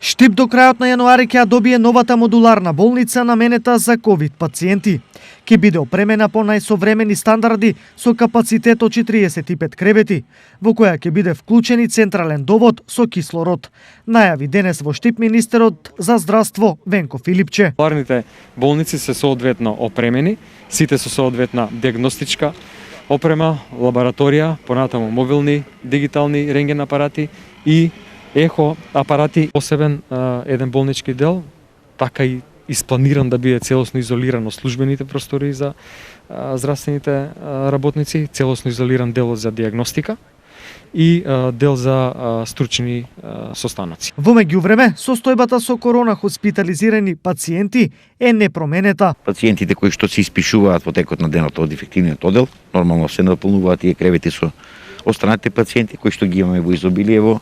Штип до крајот на јануари ќе ја добие новата модуларна болница наменета за ковид пациенти. Ќе биде опремена по најсовремени стандарди со капацитет од 45 кревети, во која ќе биде вклучен и централен довод со кислород, најави денес во Штип министерот за здравство Венко Филипче. Модуларните болници се соодветно опремени, сите со соодветна диагностичка опрема, лабораторија, понатаму мобилни дигитални рентген апарати и ехо апарати, посебен еден болнички дел, така и испланиран да биде целосно изолирано службените простори за здравствените работници, целосно изолиран дел за диагностика и дел за стручни состаноци. Во меѓувреме, состојбата со корона хоспитализирани пациенти е непроменета. Пациентите кои што се испишуваат во текот на денот од инфективниот оддел, нормално се наполнуваат тие кревети со останатите пациенти кои што ги имаме во изобилие во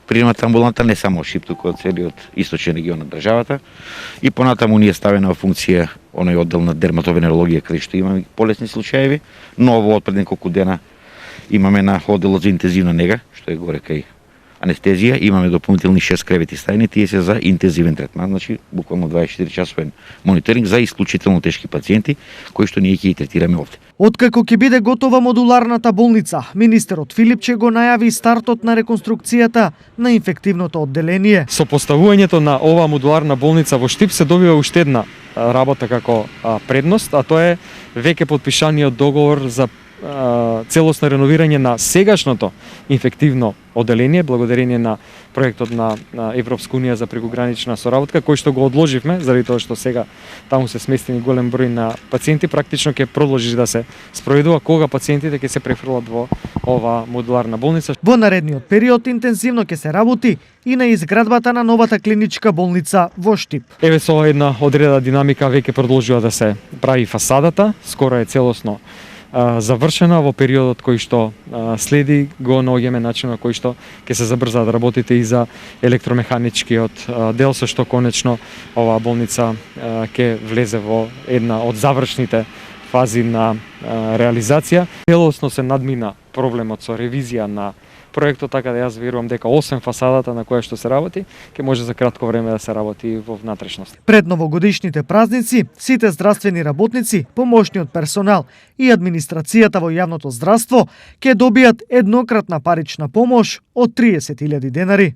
приемната амбуланта, не само Шип, туку од целиот источен регион на државата. И понатаму ни е ставена во функција оној оддел на дерматовенерологија каде што имаме полесни случаеви, но во од пред неколку дена имаме на одделот за интензивна нега, што е горе кај анестезија, имаме дополнителни 6 кревети стајни, тие се за интензивен третман, значи буквално 24 часовен мониторинг за исклучително тешки пациенти кои што ние ќе ги третираме овде. Откако ќе биде готова модуларната болница, министерот Филипче го најави стартот на реконструкцијата на инфективното одделение. Со поставувањето на оваа модуларна болница во Штип се добива уште една работа како предност, а тоа е веќе подпишаниот договор за целосно реновирање на сегашното инфективно одделение, благодарение на проектот на Европска унија за прекогранична соработка, кој што го одложивме, заради тоа што сега таму се сместени голем број на пациенти, практично ќе продолжи да се спроведува кога пациентите ќе се префрлат во оваа модуларна болница. Во наредниот период интензивно ќе се работи и на изградбата на новата клиничка болница во Штип. Еве со една одредена динамика веќе продолжува да се прави фасадата, скоро е целосно завршена. Во периодот кој што следи го наоѓаме начин на кој што ќе се забрзаат работите и за електромеханичкиот дел, со што конечно оваа болница ќе влезе во една од завршните фази на реализација. Целосно се надмина проблемот со ревизија на проектот, така да јас верувам дека освен фасадата на која што се работи, ќе може за кратко време да се работи во внатрешност. Пред новогодишните празници, сите здравствени работници, помошниот персонал и администрацијата во јавното здравство ќе добијат еднократна парична помош од 30.000 денари.